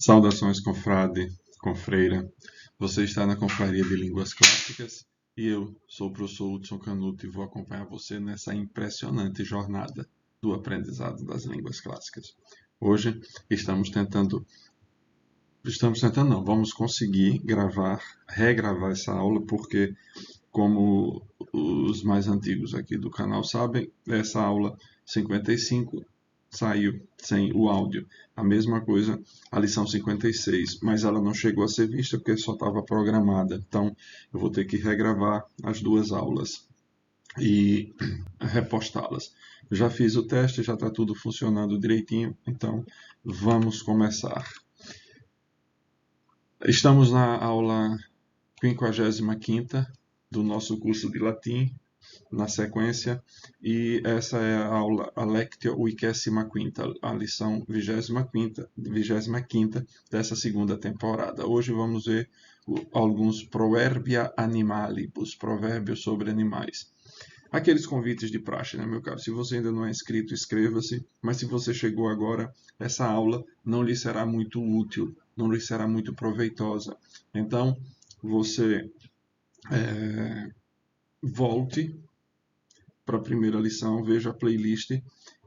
Saudações, confrade, confreira. Você está na Confraria de Línguas Clássicas e eu sou o professor Hudson Canuto e vou acompanhar você nessa impressionante jornada do aprendizado das línguas clássicas. Hoje vamos conseguir regravar essa aula porque, como os mais antigos aqui do canal sabem, essa aula 55 saiu sem o áudio. A mesma coisa a lição 56, mas ela não chegou a ser vista porque só estava programada. Então eu vou ter que regravar as duas aulas e repostá-las. Já fiz o teste, já está tudo funcionando direitinho, então vamos começar. Estamos na aula 55ª do nosso curso de latim, na sequência, e essa é a aula, a Lectio 25ª, a lição 25ª dessa segunda temporada. Hoje vamos ver alguns proverbia animalibus, provérbios sobre animais. Aqueles convites de praxe, né, meu caro? Se você ainda não é inscrito, inscreva-se, mas se você chegou agora, essa aula não lhe será muito útil, não lhe será muito proveitosa. Então, você volte para a primeira lição, veja a playlist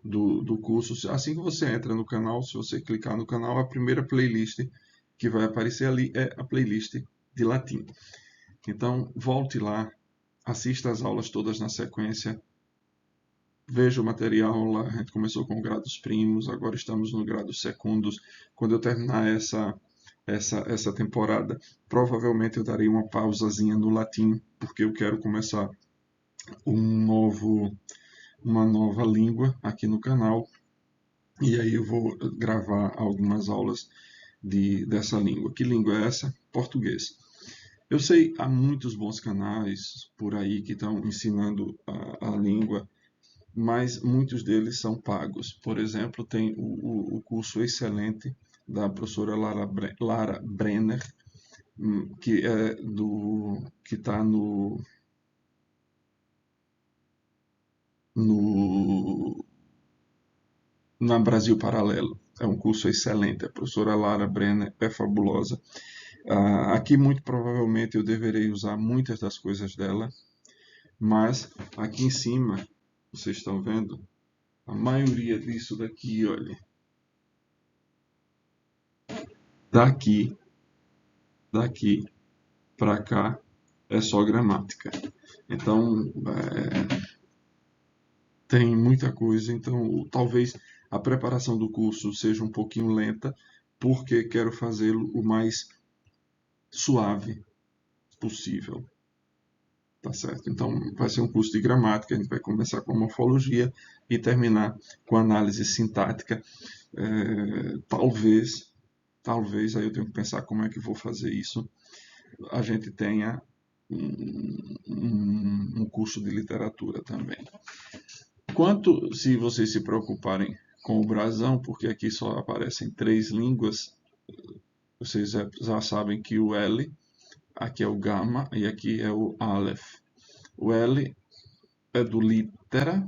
do curso. Assim que você entra no canal, se você clicar no canal, a primeira playlist que vai aparecer ali é a playlist de latim. Então, volte lá, assista as aulas todas na sequência, veja o material lá. A gente começou com grados primos, agora estamos no grados secundos. Quando eu terminar essa temporada, provavelmente eu darei uma pausazinha no latim, porque eu quero começar uma nova língua aqui no canal, e aí eu vou gravar algumas aulas dessa língua. Que língua é essa? Português. Eu sei, há muitos bons canais por aí que estão ensinando a língua, mas muitos deles são pagos. Por exemplo, tem o curso excelente da professora Lara Brenner, que está na Brasil Paralelo. É um curso excelente. A professora Lara Brenner é fabulosa. Aqui, muito provavelmente, eu deverei usar muitas das coisas dela, mas aqui em cima, vocês estão vendo, a maioria disso daqui, olha, daqui para cá é só gramática. Então, tem muita coisa. Então, talvez a preparação do curso seja um pouquinho lenta, porque quero fazê-lo o mais suave possível. Tá certo? Então, vai ser um curso de gramática. A gente vai começar com morfologia e terminar com análise sintática. Talvez, aí eu tenho que pensar como é que vou fazer isso. A gente tenha um curso de literatura também. Se vocês se preocuparem com o brasão, porque aqui só aparecem 3 línguas, vocês já sabem que o L, aqui é o gama e aqui é o aleph. O L é do litera,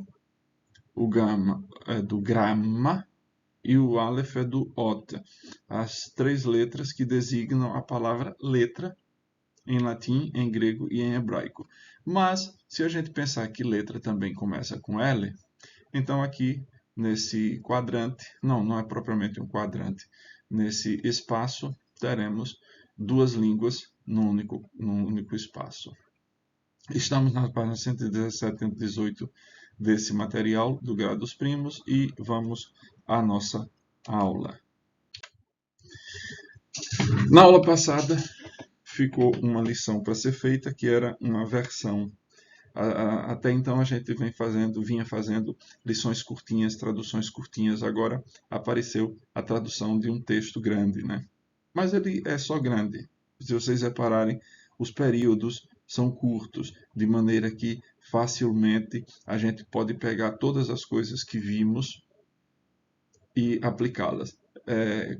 o gama é do grama e o aleph é do ota. As 3 letras que designam a palavra letra em latim, em grego e em hebraico. Mas, se a gente pensar que letra também começa com L, então aqui nesse quadrante, não é propriamente um quadrante, nesse espaço teremos 2 línguas num único espaço. Estamos na página 117 e 118 desse material do Grado dos Primos e vamos à nossa aula. Na aula passada ficou uma lição para ser feita, que era uma versão. Até então a gente vinha fazendo lições curtinhas, traduções curtinhas. Agora apareceu a tradução de um texto grande, né? Mas ele é só grande. Se vocês repararem, os períodos são curtos, de maneira que facilmente a gente pode pegar todas as coisas que vimos e aplicá-las.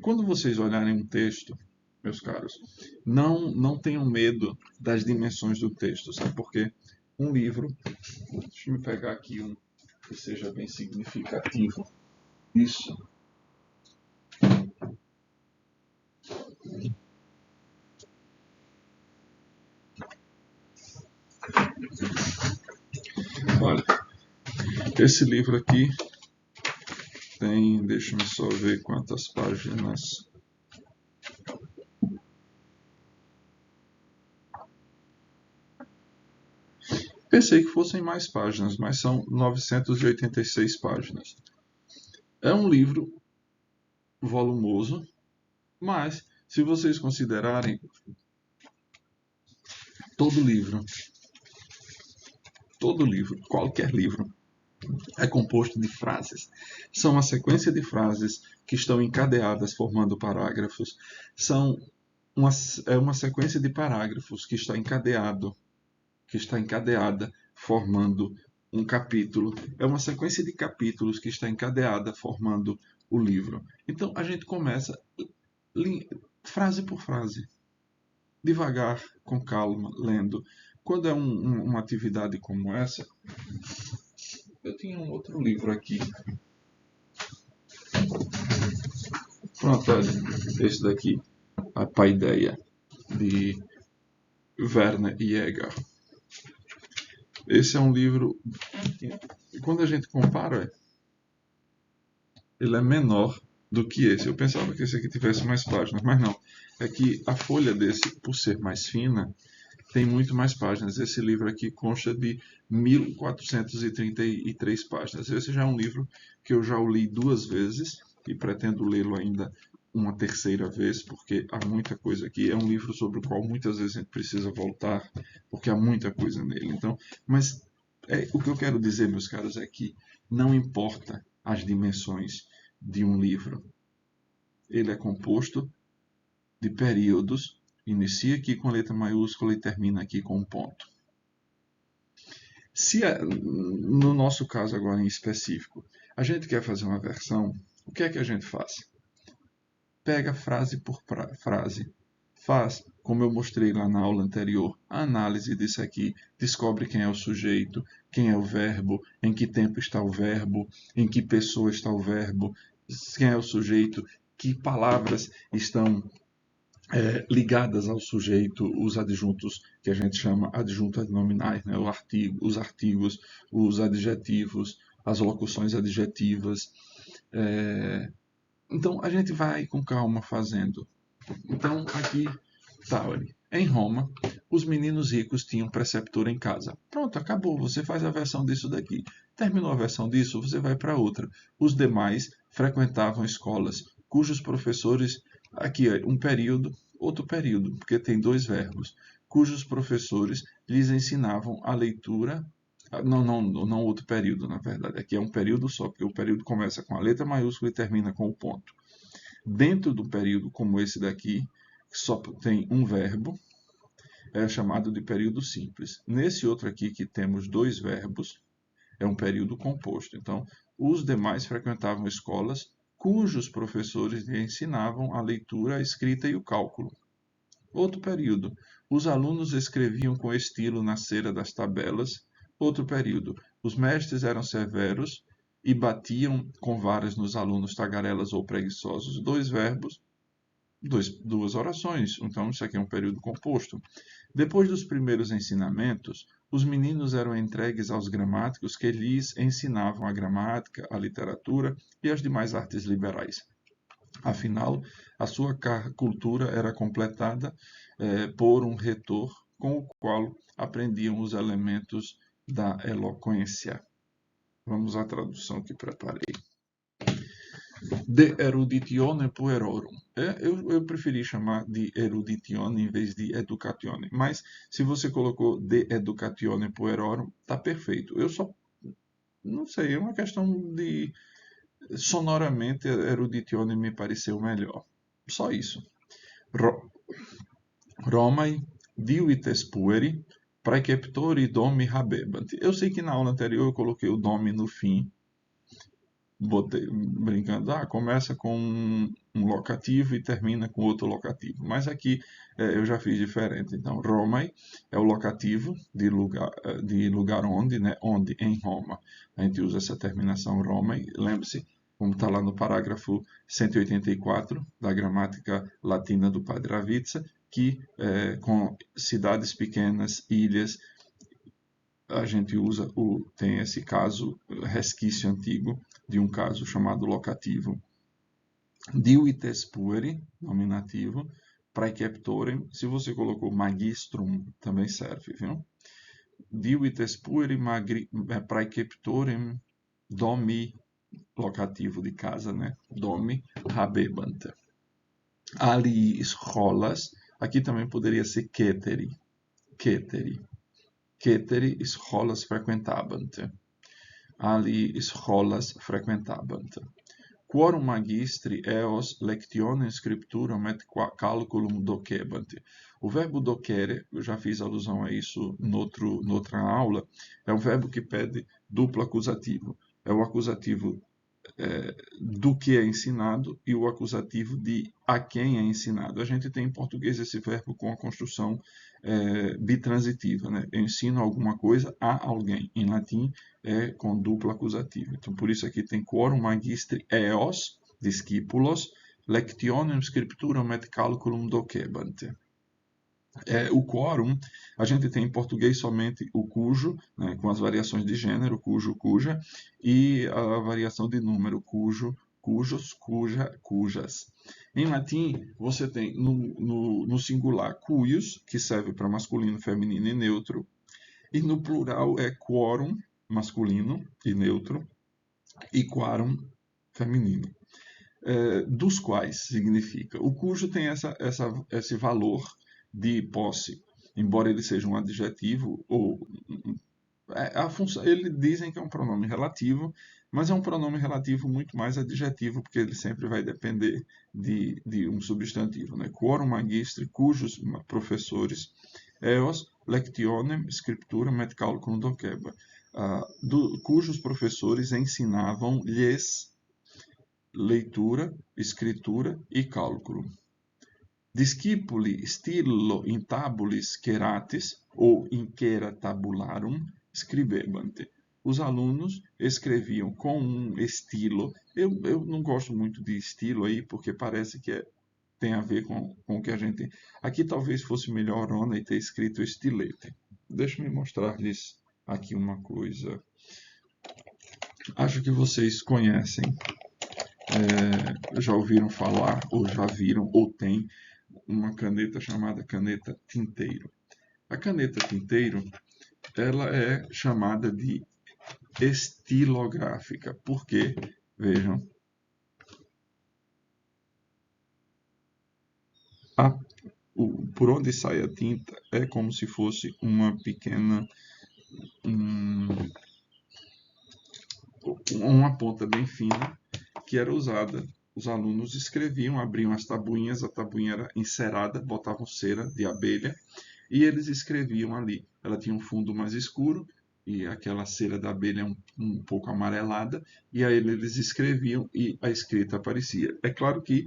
Quando vocês olharem um texto, meus caros, não tenham medo das dimensões do texto, sabe por quê? Um livro, deixa eu pegar aqui um que seja bem significativo. Isso. Esse livro aqui tem, deixa-me só ver quantas páginas. Pensei que fossem mais páginas, mas são 986 páginas. É um livro volumoso, mas se vocês considerarem todo livro, qualquer livro, é composto de frases. São uma sequência de frases que estão encadeadas formando parágrafos. É uma sequência de parágrafos que está encadeada formando um capítulo. É uma sequência de capítulos que está encadeada formando o livro. Então a gente começa frase por frase, devagar, com calma, lendo. Quando é uma atividade como essa, eu tinha um outro livro aqui. Pronto, esse daqui, A Paideia, de Werner Jäger. Esse é um livro, quando a gente compara, ele é menor do que esse. Eu pensava que esse aqui tivesse mais páginas, mas não. É que a folha desse, por ser mais fina, tem muito mais páginas. Esse livro aqui consta de 1433 páginas. Esse já é um livro que eu já o li 2 vezes e pretendo lê-lo ainda uma terceira vez, porque há muita coisa aqui. É um livro sobre o qual muitas vezes a gente precisa voltar, porque há muita coisa nele. Então, mas o que eu quero dizer, meus caros, é que não importa as dimensões de um livro. Ele é composto de períodos, inicia aqui com a letra maiúscula e termina aqui com um ponto. Se no nosso caso agora em específico, a gente quer fazer uma versão, o que é que a gente faz? Pega frase por frase, faz, como eu mostrei lá na aula anterior, a análise disso aqui, descobre quem é o sujeito, quem é o verbo, em que tempo está o verbo, em que pessoa está o verbo, quem é o sujeito, que palavras estão ligadas ao sujeito, os adjuntos que a gente chama adjuntos adnominais, né? Os artigos, os adjetivos, as locuções adjetivas. Então a gente vai com calma fazendo. Então aqui está, olha. Em Roma, os meninos ricos tinham preceptor em casa. Pronto, acabou. Você faz a versão disso daqui. Terminou a versão disso, você vai para outra. Os demais frequentavam escolas cujos professores, aqui um período, outro período, porque tem 2 verbos, cujos professores lhes ensinavam a leitura. Não outro período, na verdade. Aqui é um período só, porque o período começa com a letra maiúscula e termina com o ponto. Dentro do período como esse daqui, só tem um verbo, é chamado de período simples. Nesse outro aqui que temos 2 verbos, é um período composto. Então, os demais frequentavam escolas cujos professores lhe ensinavam a leitura, a escrita e o cálculo. Outro período. Os alunos escreviam com estilo na cera das tabelas. Outro período. Os mestres eram severos e batiam com varas nos alunos tagarelas ou preguiçosos. 2 verbos, 2 orações. Então, isso aqui é um período composto. Depois dos primeiros ensinamentos, os meninos eram entregues aos gramáticos que lhes ensinavam a gramática, a literatura e as demais artes liberais. Afinal, a sua cultura era completada por um retor com o qual aprendiam os elementos da eloquência. Vamos à tradução que preparei. De eruditione puerorum. Eu preferi chamar de eruditione em vez de educatione, mas se você colocou de educatione puerorum, tá perfeito. Eu só não sei, é uma questão de sonoramente eruditione me pareceu melhor. Só isso. Romai divites pueri praeceptori domi habebant. Eu sei que na aula anterior eu coloquei o domi no fim, brincando, começa com um locativo e termina com outro locativo. Mas aqui eu já fiz diferente. Então, Romai é o locativo de lugar onde, né? Onde, em Roma. A gente usa essa terminação Romai. Lembre-se, como está lá no parágrafo 184 da gramática latina do Padre Ravizza, que com cidades pequenas, ilhas, a gente tem esse caso, resquício antigo de um caso chamado locativo. Divites pueri, nominativo, praeceptorem, se você colocou magistrum, também serve, viu? Divites pueri praeceptorem domi, locativo de casa, né? Domi habebant. Ali escolas, aqui também poderia ser keteri, escolas frequentabant. Ali escolas frequentabant. Quorum magistri eos lectionem scripturam et calculum docebant. O verbo docere, eu já fiz alusão a isso noutra aula, é um verbo que pede duplo acusativo. É o acusativo do que é ensinado e o acusativo de a quem é ensinado. A gente tem em português esse verbo com a construção bitransitiva, né? Eu ensino alguma coisa a alguém. Em latim é com duplo acusativo. Então, por isso aqui tem quorum magistri eos, discípulos, lectionem scripturam et calculum docebant. O quórum, a gente tem em português somente o cujo, né, com as variações de gênero, cujo, cuja, e a variação de número, cujo, cujos, cuja, cujas. Em latim, você tem no singular cuius, que serve para masculino, feminino e neutro, e no plural é quorum, masculino e neutro, e quorum, feminino. Dos quais significa. O cujo tem esse valor de posse, embora ele seja um adjetivo, ou eles dizem que é um pronome relativo, mas é um pronome relativo muito mais adjetivo, porque ele sempre vai depender de um substantivo. Né? Quorum magistri, cujos professores, eos lectionem scripturam et calculum docebant, cujos professores ensinavam-lhes leitura, escritura e cálculo. Discipuli stilo in tabulis queratis, ou in quera tabularum, scribebant. Os alunos escreviam com um estilo. Eu não gosto muito de estilo aí, porque parece que tem a ver com o que a gente... Aqui talvez fosse melhor e ter escrito estilete. Deixa eu mostrar-lhes aqui uma coisa. Acho que vocês conhecem. Já ouviram falar, ou já viram, ou tem uma caneta chamada caneta tinteiro. A caneta tinteiro, ela é chamada de estilográfica, porque, vejam, por onde sai a tinta é como se fosse uma pequena... uma ponta bem fina, que era usada. Os alunos escreviam, abriam as tabuinhas, a tabuinha era encerada, botavam cera de abelha e eles escreviam ali. Ela tinha um fundo mais escuro e aquela cera da abelha um pouco amarelada, e aí eles escreviam e a escrita aparecia. É claro que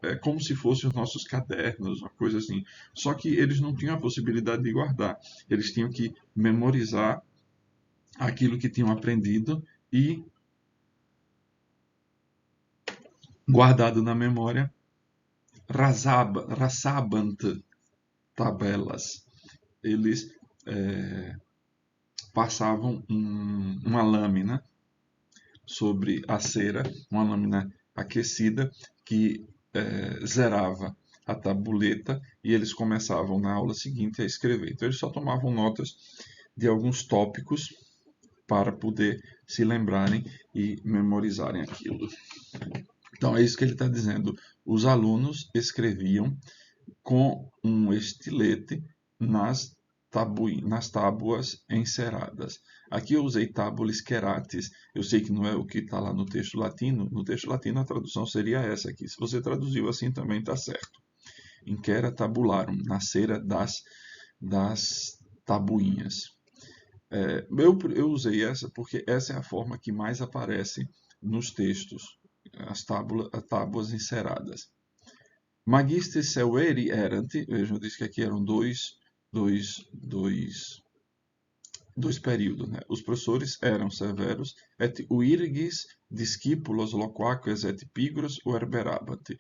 é como se fossem os nossos cadernos, uma coisa assim. Só que eles não tinham a possibilidade de guardar. Eles tinham que memorizar aquilo que tinham aprendido e guardado na memória, raçabant tabelas. Eles passavam uma lâmina sobre a cera, uma lâmina aquecida que zerava a tabuleta, e eles começavam na aula seguinte a escrever. Então eles só tomavam notas de alguns tópicos para poder se lembrarem e memorizarem aquilo. Então é isso que ele está dizendo. Os alunos escreviam com um estilete nas tábuas enceradas. Aqui eu usei tabulis queratis. Eu sei que não é o que está lá no texto latino. No texto latino a tradução seria essa aqui. Se você traduziu assim também está certo. In quera tabularum, na cera das tabuinhas. Eu usei essa porque essa é a forma que mais aparece nos textos, as tábuas enceradas. Magister severi erant, vejam, eu disse que aqui eram dois períodos, né? Os professores eram severos, et uirgis discípulos loquaques et pigros verberabant.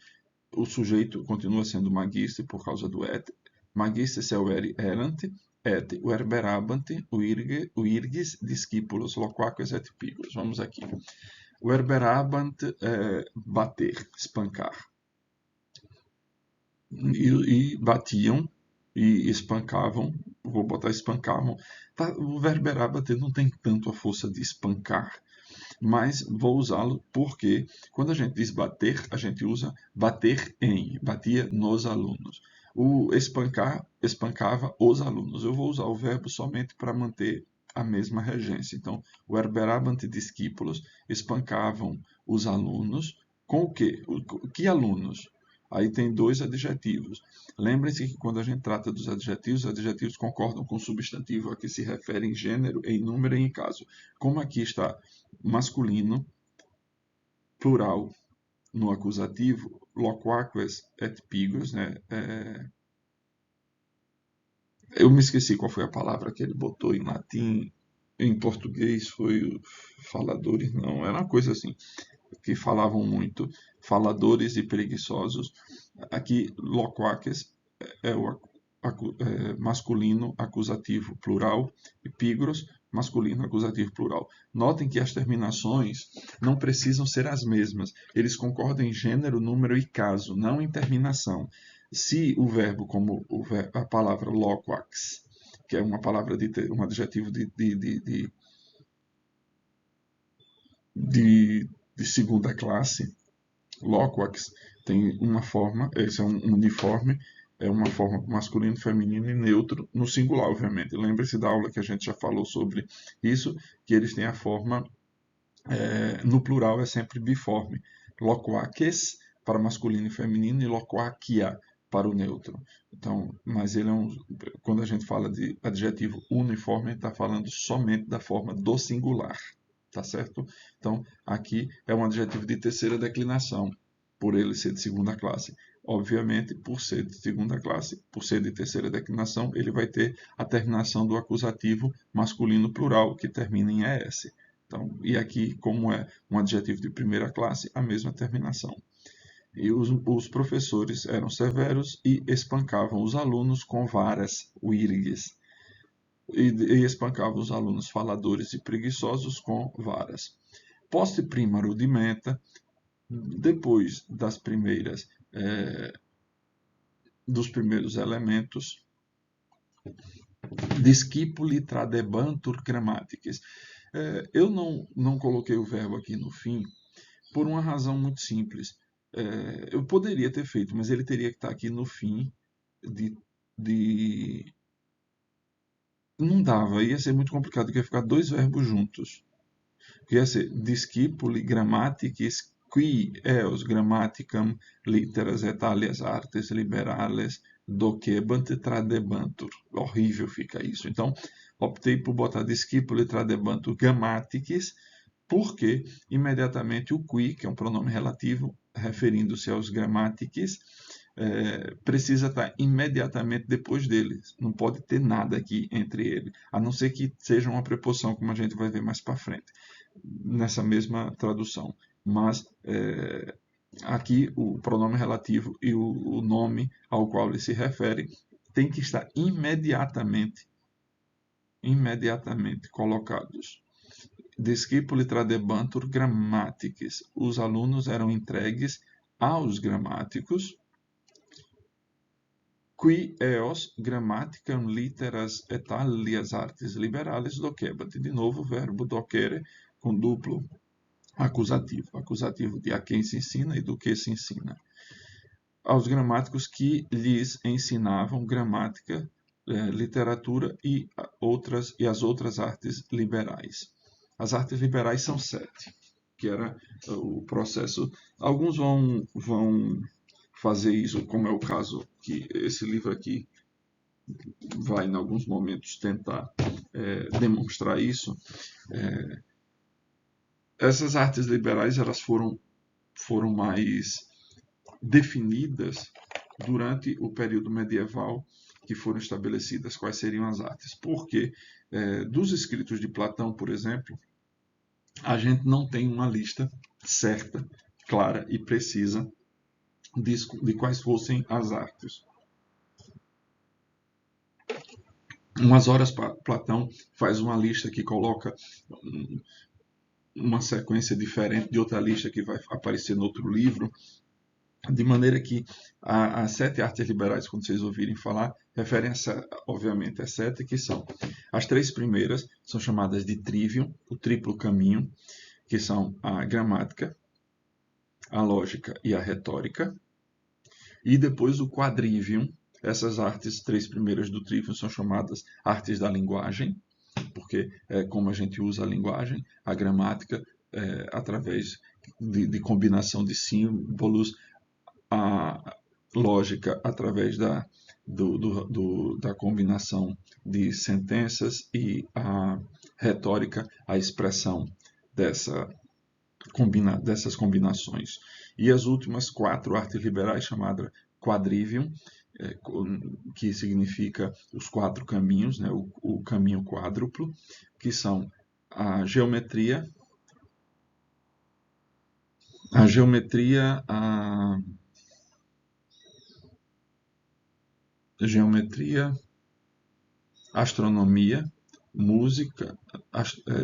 O sujeito continua sendo magister por causa do et. Magister severi erant, et verberabant virges discípulos loquaques et pigros. Vamos aqui. Verberabant é bater, espancar. E batiam e espancavam. Vou botar espancavam. Tá, o verberabant não tem tanto a força de espancar, mas vou usá-lo porque quando a gente diz bater, a gente usa bater em, batia nos alunos. O espancar, espancava os alunos. Eu vou usar o verbo somente para manter a mesma regência. Então, o verberabant discípulos espancavam os alunos com o quê? Que alunos? Aí tem dois adjetivos. Lembrem-se que quando a gente trata dos adjetivos, os adjetivos concordam com o substantivo a que se refere em gênero, em número e em caso. Como aqui está masculino, plural, no acusativo, loquaques et pigros, né? Eu me esqueci qual foi a palavra que ele botou em latim. Em português foi faladores, não, era uma coisa assim, que falavam muito, faladores e preguiçosos. Aqui, loquaces é o masculino acusativo plural e pigros masculino acusativo plural. Notem que as terminações não precisam ser as mesmas. Eles concordam em gênero, número e caso, não em terminação. Se o verbo, como a palavra loquax, que é uma palavra um adjetivo de segunda classe, loquax tem uma forma, esse é um uniforme, é uma forma masculino, feminino e neutro, no singular, obviamente. Lembre-se da aula que a gente já falou sobre isso, que eles têm a forma, no plural é sempre biforme. Loquaces para masculino e feminino e loquacia para o neutro. Então, mas ele quando a gente fala de adjetivo uniforme, está falando somente da forma do singular, tá certo? Então, aqui é um adjetivo de terceira declinação, por ele ser de segunda classe. Obviamente, por ser de segunda classe, por ser de terceira declinação, ele vai ter a terminação do acusativo masculino plural, que termina em ES. Então, e aqui, como é um adjetivo de primeira classe, a mesma terminação. E os professores eram severos e espancavam os alunos com varas, virges, e espancavam os alunos faladores e preguiçosos com varas. Post prima rudimenta, depois dos primeiros elementos, discipuli tradebantur grammatices. Eu não coloquei o verbo aqui no fim por uma razão muito simples. Eu poderia ter feito, mas ele teria que estar aqui no fim Não dava, ia ser muito complicado, ia ficar dois verbos juntos. Ia ser discipuli grammaticis qui eos grammaticam litteras et alias artes liberales docebant tradebantur. Horrível fica isso. Então, optei por botar discipuli tradebantur grammaticis, porque imediatamente o qui, que é um pronome relativo, referindo-se aos grammaticis, precisa estar imediatamente depois deles. Não pode ter nada aqui entre ele, a não ser que seja uma preposição, como a gente vai ver mais para frente, nessa mesma tradução. Mas aqui o pronome relativo e o nome ao qual ele se refere tem que estar imediatamente colocados. Discipuli tradebantur grammaticis. Os alunos eram entregues aos gramáticos. Qui eos grammaticam litteras et alias artes liberales docebat. De novo, o verbo docere com duplo acusativo. Acusativo de a quem se ensina e do que se ensina. Aos gramáticos que lhes ensinavam gramática, literatura e as outras artes liberais. As artes liberais são 7, que era o processo. Alguns vão fazer isso, como é o caso que esse livro aqui vai, em alguns momentos, tentar demonstrar isso. Essas artes liberais elas foram mais definidas durante o período medieval, que foram estabelecidas quais seriam as artes. Porque dos escritos de Platão, por exemplo, a gente não tem uma lista certa, clara e precisa de quais fossem as artes. Umas horas, Platão faz uma lista que coloca uma sequência diferente de outra lista que vai aparecer no outro livro, de maneira que as 7 artes liberais, quando vocês ouvirem falar, referem, obviamente, às 7, que são as 3 primeiras, são chamadas de trivium, o triplo caminho, que são a gramática, a lógica e a retórica, e depois o quadrivium. Essas artes 3 primeiras do trivium são chamadas artes da linguagem, porque é como a gente usa a linguagem, a gramática, através de combinação de símbolos, a lógica através da combinação de sentenças, e a retórica, a expressão dessas combinações. E as últimas 4 artes liberais, chamadas quadrivium, que significa os 4 caminhos, né, o caminho quádruplo, que são a geometria, geometria, astronomia, música,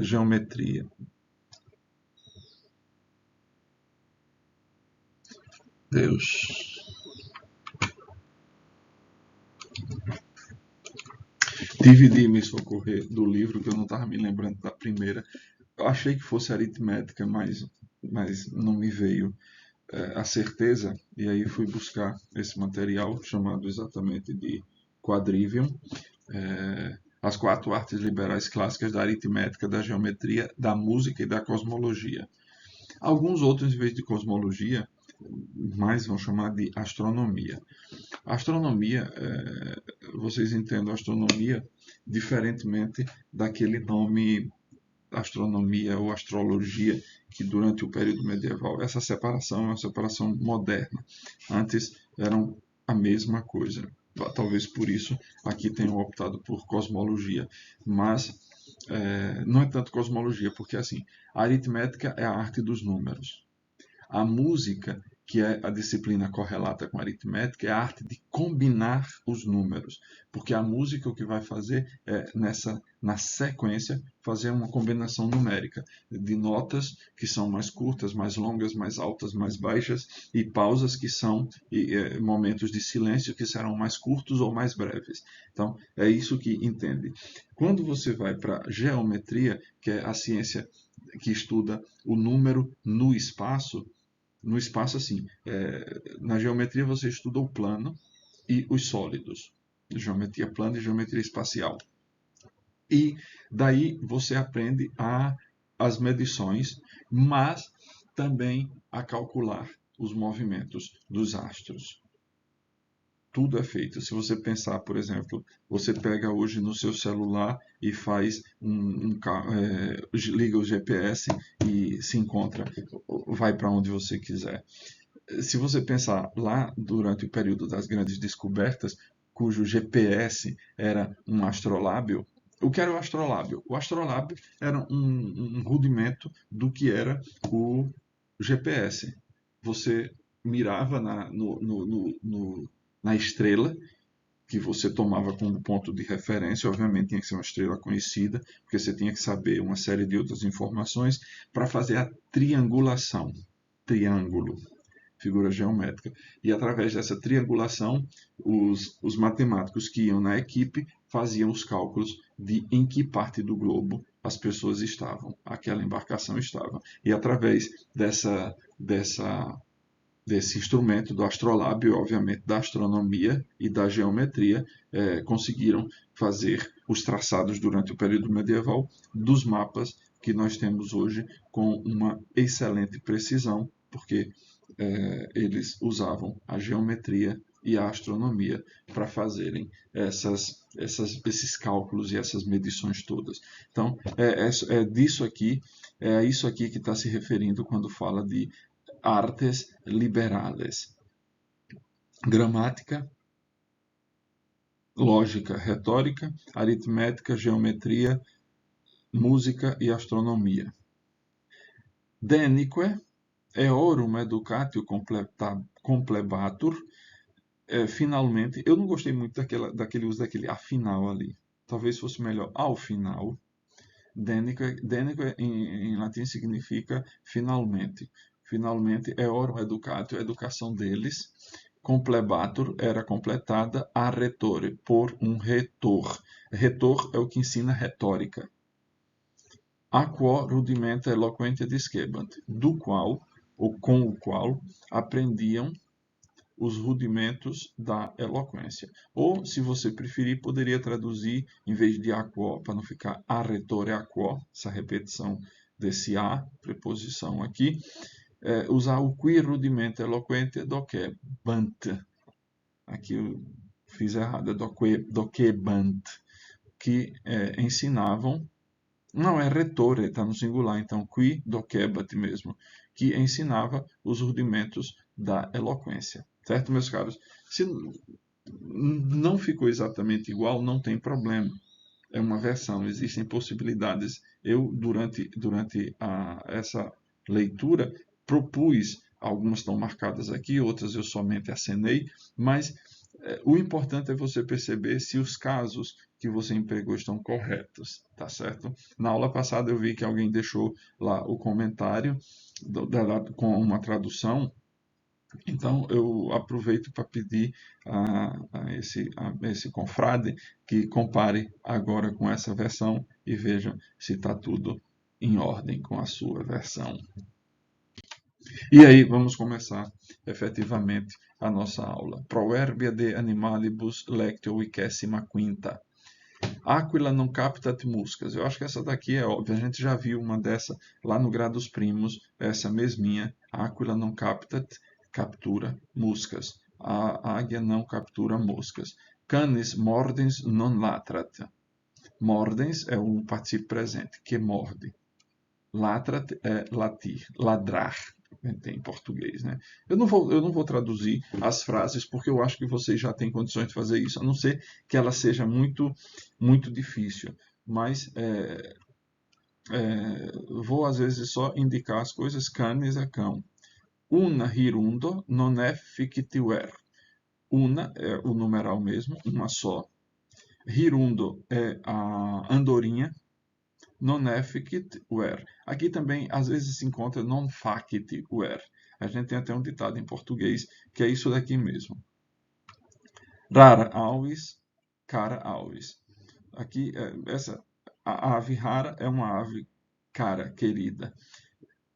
geometria. Deus. Tive de me socorrer do livro, que eu não estava me lembrando da primeira. Eu achei que fosse aritmética, mas não me veio a certeza, e aí fui buscar esse material, chamado exatamente de Quadrivium, as 4 artes liberais clássicas da aritmética, da geometria, da música e da cosmologia. Alguns outros, em vez de cosmologia, mais vão chamar de astronomia. A astronomia, vocês entendem a astronomia diferentemente daquele nome astronomia ou astrologia, que durante o período medieval, essa separação é uma separação moderna. Antes eram a mesma coisa. Talvez por isso aqui tenham optado por cosmologia. Mas não é tanto cosmologia, porque assim, a aritmética é a arte dos números. A música, que é a disciplina correlata com a aritmética, é a arte de combinar os números. Porque a música o que vai fazer é, na sequência, fazer uma combinação numérica de notas que são mais curtas, mais longas, mais altas, mais baixas, e pausas que são momentos de silêncio que serão mais curtos ou mais breves. Então, é isso que entende. Quando você vai para a geometria, que é a ciência que estuda o número no espaço, assim, na geometria você estuda o plano e os sólidos, geometria plana e geometria espacial. E daí você aprende as medições, mas também a calcular os movimentos dos astros. Tudo é feito. Se você pensar, por exemplo, você pega hoje no seu celular e faz liga o GPS e se encontra, vai para onde você quiser. Se você pensar lá durante o período das grandes descobertas, cujo GPS era um astrolábio, o que era o astrolábio? O astrolábio era um rudimento do que era o GPS. Você mirava na estrela que você tomava como ponto de referência. Obviamente tinha que ser uma estrela conhecida, porque você tinha que saber uma série de outras informações para fazer a triangulação. Triângulo, figura geométrica. E através dessa triangulação, os matemáticos que iam na equipe faziam os cálculos de em que parte do globo as pessoas estavam, aquela embarcação estava. E através desse instrumento do astrolábio, obviamente da astronomia e da geometria, conseguiram fazer os traçados durante o período medieval dos mapas que nós temos hoje com uma excelente precisão, porque eles usavam a geometria e a astronomia para fazerem esses cálculos e essas medições todas. Então, é isso aqui que está se referindo quando fala de artes liberales: gramática, lógica, retórica, aritmética, geometria, música e astronomia. Denique eorum educatio complebatur. Finalmente, eu não gostei muito daquele uso daquele afinal ali. talvez fosse melhor ao final. Denico em latim significa finalmente. Finalmente, eorum educatio, a educação deles. Complebatur era completada a retore, por um retor. Retor é o que ensina retórica. A quo rudimenta eloquentia discebant, do qual, ou com o qual, aprendiam os rudimentos da eloquência. Ou, se você preferir, poderia traduzir, em vez de a quo, para não ficar a retore a quo, essa repetição desse a, preposição aqui, usar o qui rudimenta eloquentia docebant. Aqui eu fiz errado, é docebant, que ensinavam. Não, é retore, está no singular, então qui docebat mesmo, que ensinava os rudimentos da eloquência. Certo, meus caros? Se não ficou exatamente igual, não tem problema. É uma versão, existem possibilidades. Eu, durante essa leitura, propus, algumas estão marcadas aqui, outras eu somente acenei, mas o importante é você perceber se os casos que você empregou estão corretos, tá certo? Na aula passada eu vi que alguém deixou lá o comentário com uma tradução, então eu aproveito para pedir a esse confrade que compare agora com essa versão e veja se está tudo em ordem com a sua versão. E aí vamos começar efetivamente a nossa aula. Proverbia de animalibus lectio vicessima quinta. Aquila non captat muscas. Eu acho que essa daqui é óbvia. A gente já viu uma dessa lá no Gradus Primus, essa mesminha. Aquila non captat, captura moscas. A águia não captura moscas. Canis mordens non latrat. Mordens é um participio presente, que morde. Latrat é latir, ladrar, em português, né? Eu não vou traduzir as frases porque eu acho que vocês já têm condições de fazer isso, a não ser que ela seja muito, muito difícil. Mas vou às vezes só indicar as coisas. Canis é cão. Una hirundo non é fictiver. Una é o numeral mesmo, uma só. Hirundo é a andorinha. Non efficit ver. Aqui também, às vezes, se encontra non facit ver. A gente tem até um ditado em português que é isso daqui mesmo. Rara avis, cara avis. Aqui, a ave rara é uma ave cara, querida.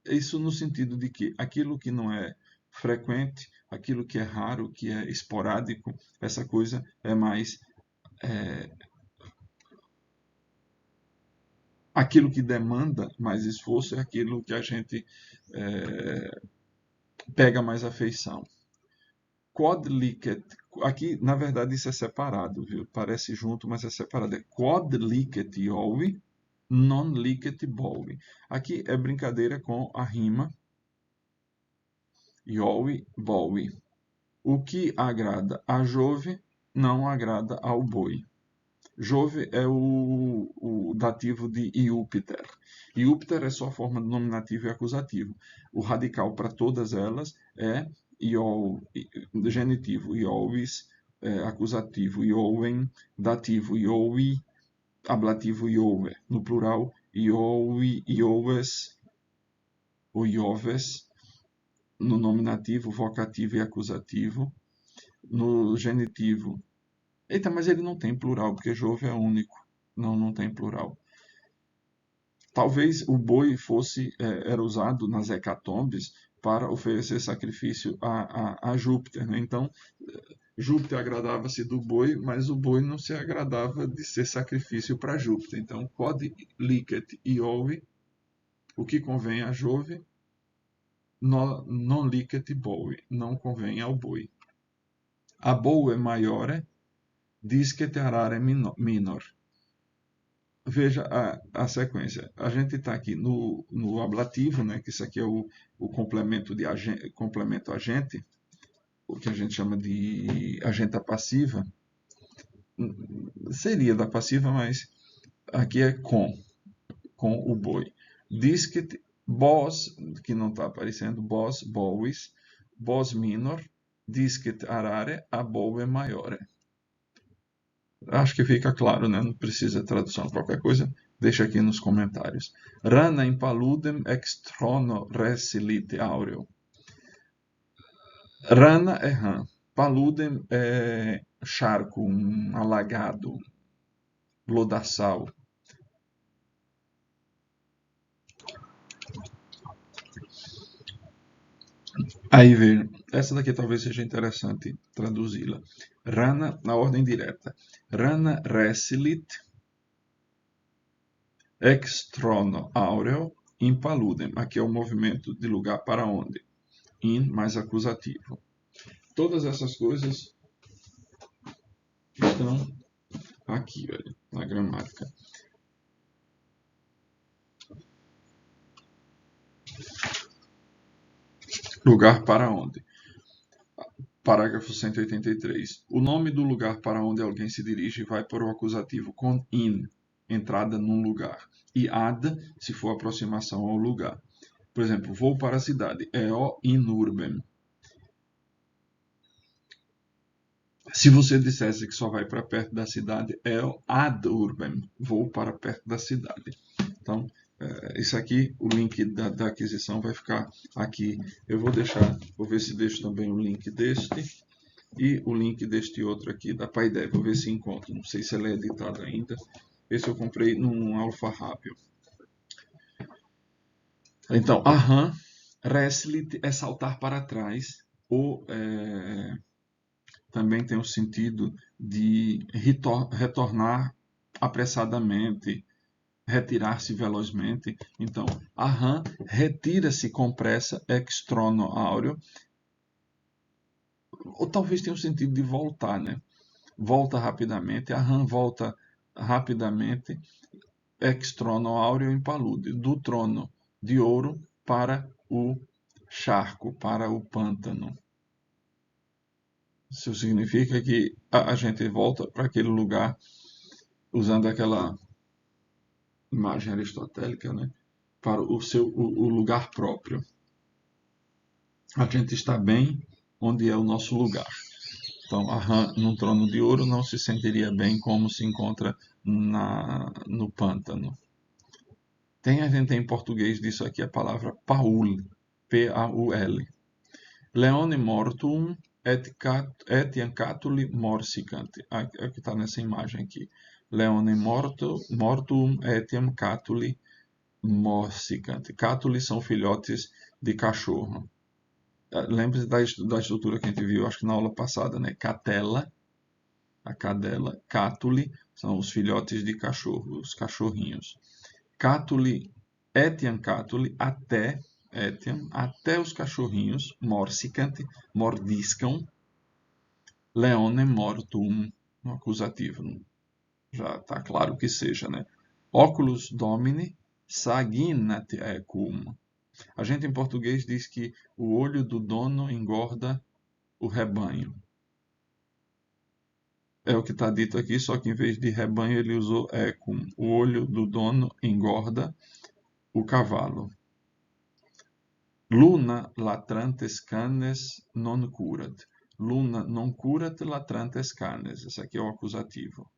Isso no sentido de que aquilo que não é frequente, aquilo que é raro, que é esporádico, essa coisa é mais... aquilo que demanda mais esforço é aquilo que a gente pega mais afeição. Quod licet, aqui na verdade isso é separado, viu? Parece junto, mas é separado. É quod licet Iovi, non licet bovi. Aqui é brincadeira com a rima Iovi, bovi. O que agrada a Jove não agrada ao boi. Jove é o dativo de Iúpiter. Iúpiter é só forma de nominativo e acusativo. O radical para todas elas é genitivo, Iovis, acusativo, Ioven, dativo, Iovi, ablativo, Iove. No plural, Iovi, Ioves, ou Ioves. No nominativo, vocativo e acusativo. No genitivo, eita, mas ele não tem plural, porque Jove é único. Não tem plural. Talvez o boi era usado nas hecatombes para oferecer sacrifício a Júpiter, né? Então, Júpiter agradava-se do boi, mas o boi não se agradava de ser sacrifício para Júpiter. Então, quod licet Iovi, o que convém a Jove, non licet bovi, não convém ao boi. A boe maiore discet arare minor. Veja a sequência. A gente está aqui no ablativo, né, que isso aqui é o complemento de complemento agente, o que a gente chama de agenta passiva. Seria da passiva, mas aqui é com o boi. Discet, bos, que não está aparecendo, bos, bovis, bos minor, discet arare, a boe maiore. Acho que fica claro, né? Não precisa de tradução. Qualquer coisa, deixa aqui nos comentários. Rana in paludem ex trono resilit aureo. Rana é rã. Paludem é charco, um alagado, lodaçal. Aí veja, essa daqui talvez seja interessante traduzi-la. Rana, na ordem direta. Rana resilit ex trono aureo in paludem. Aqui é o movimento de lugar para onde. In mais acusativo. Todas essas coisas estão aqui, velho, na gramática. Lugar para onde? Parágrafo 183. O nome do lugar para onde alguém se dirige vai para o acusativo com in, entrada num lugar, e ad, se for aproximação ao lugar. Por exemplo, vou para a cidade, eo in urbem. Se você dissesse que só vai para perto da cidade, eo ad urbem, vou para perto da cidade. Então, isso aqui, o link da aquisição vai ficar aqui. Eu vou deixar, vou ver se deixo também o link deste e o link deste outro aqui da Paideia. Vou ver se encontro. Não sei se ele é editado ainda. Esse eu comprei num alfarrábio. Então, aham, reslit é saltar para trás, ou também tem o sentido de retornar apressadamente, retirar-se velozmente. Então, aham, retira-se com pressa, ex trono áureo, ou talvez tenha o sentido de voltar, né? Volta rapidamente, aham volta rapidamente, ex trono áureo in palude, do trono de ouro para o charco, para o pântano. Isso significa que a gente volta para aquele lugar usando aquela imagem aristotélica, né? Para o lugar próprio. A gente está bem onde é o nosso lugar. Então, a rã num trono de ouro não se sentiria bem como se encontra no pântano. A gente tem em português disso aqui a palavra paul, P-A-U-L. Leone mortuum etiam catuli morsicant. Aqui está nessa imagem aqui. Leone mortuum etiam catuli morsicant. Catuli são filhotes de cachorro. Lembre-se da estrutura que a gente viu, acho que na aula passada, né? Catela, a cadela. Catuli são os filhotes de cachorro, os cachorrinhos. Catuli, etiam catuli, até os cachorrinhos, morsicant, mordiscam, leone mortum, no acusativo. Já está claro que seja, né? Oculus domini saginat ecum. A gente em português diz que o olho do dono engorda o rebanho. É o que está dito aqui, só que em vez de rebanho ele usou ecum. O olho do dono engorda o cavalo. Luna latrantes canes non curat. Luna non curat latrantes canes. Esse aqui é o acusativo.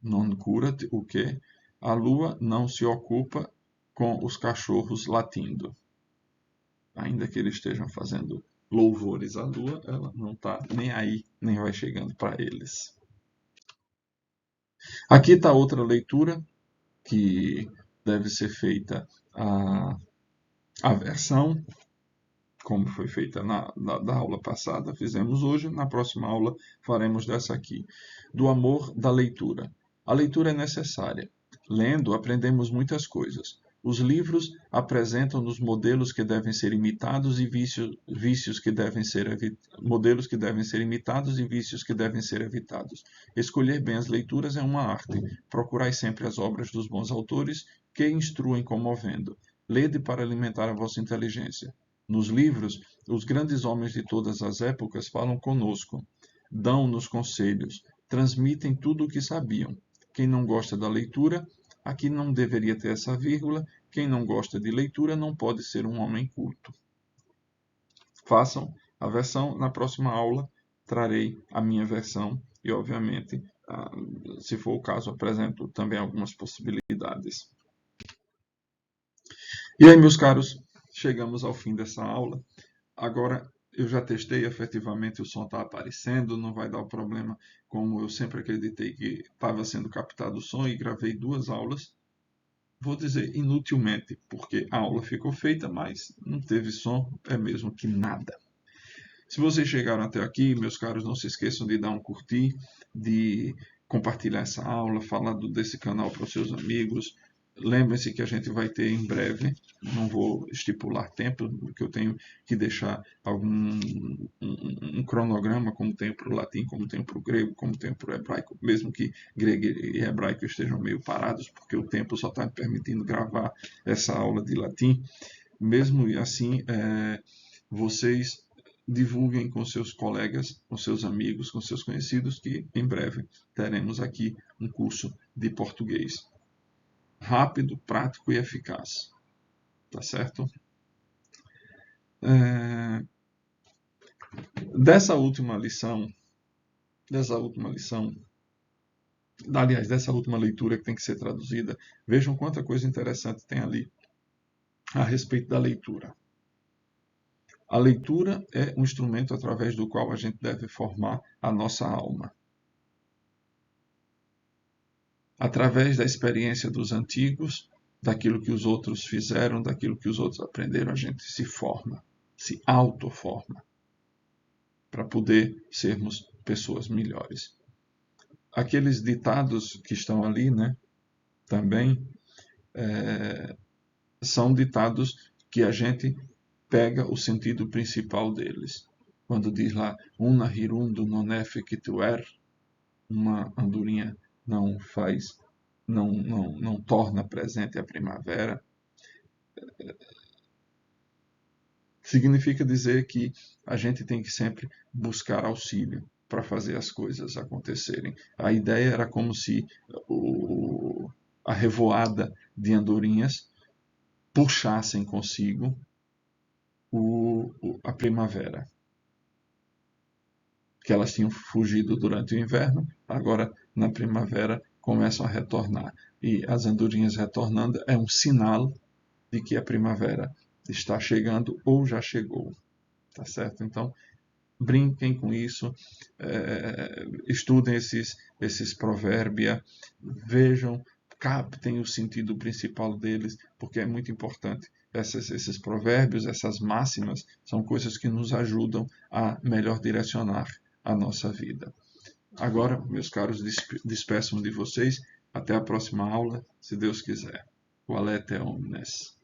Non curat o quê? A lua não se ocupa com os cachorros latindo. Ainda que eles estejam fazendo louvores à lua, ela não está nem aí, nem vai chegando para eles. Aqui está outra leitura que deve ser feita a versão, como foi feita da aula passada, fizemos hoje. Na próxima aula faremos dessa aqui, do amor da leitura. A leitura é necessária. Lendo, aprendemos muitas coisas. Os livros apresentam-nos modelos que devem ser imitados e vícios que devem ser modelos que devem ser imitados e vícios que devem ser evitados. Escolher bem as leituras é uma arte. Procurai sempre as obras dos bons autores que instruem comovendo. Lede para alimentar a vossa inteligência. Nos livros, os grandes homens de todas as épocas falam conosco, dão-nos conselhos, transmitem tudo o que sabiam. Quem não gosta da leitura, aqui não deveria ter essa vírgula, quem não gosta de leitura não pode ser um homem culto. Façam a versão, na próxima aula trarei a minha versão e, obviamente, se for o caso, apresento também algumas possibilidades. E aí, meus caros, chegamos ao fim dessa aula. Agora, eu já testei, efetivamente o som está aparecendo, não vai dar o problema, como eu sempre acreditei que estava sendo captado o som, e gravei 2 aulas. Vou dizer inutilmente, porque a aula ficou feita, mas não teve som, é mesmo que nada. Se vocês chegaram até aqui, meus caros, não se esqueçam de dar um curtir, de compartilhar essa aula, falar desse canal para os seus amigos. Lembrem-se que a gente vai ter em breve, não vou estipular tempo, porque eu tenho que deixar um cronograma, como tenho para o latim, como tenho para o grego, como tenho para o hebraico, mesmo que grego e hebraico estejam meio parados, porque o tempo só está me permitindo gravar essa aula de latim. Mesmo assim, vocês divulguem com seus colegas, com seus amigos, com seus conhecidos, que em breve teremos aqui um curso de português rápido, prático e eficaz. Tá certo? Dessa última leitura que tem que ser traduzida, vejam quanta coisa interessante tem ali a respeito da leitura. A leitura é um instrumento através do qual a gente deve formar a nossa alma. Através da experiência dos antigos, daquilo que os outros fizeram, daquilo que os outros aprenderam, a gente se forma, se autoforma, para poder sermos pessoas melhores. Aqueles ditados que estão ali, né, também são ditados que a gente pega o sentido principal deles. Quando diz lá, una hirundu non effectuer, uma andorinha não torna presente a primavera, significa dizer que a gente tem que sempre buscar auxílio para fazer as coisas acontecerem. A ideia era como se a revoada de andorinhas puxassem consigo a primavera. Que elas tinham fugido durante o inverno, agora na primavera começam a retornar. E as andorinhas retornando é um sinal de que a primavera está chegando ou já chegou. Tá certo? Então, brinquem com isso, estudem esses provérbios, vejam, captem o sentido principal deles, porque é muito importante. Esses provérbios, essas máximas, são coisas que nos ajudam a melhor direcionar a nossa vida. Agora, meus caros, despeço-me de vocês. Até a próxima aula, se Deus quiser. Valete omnes.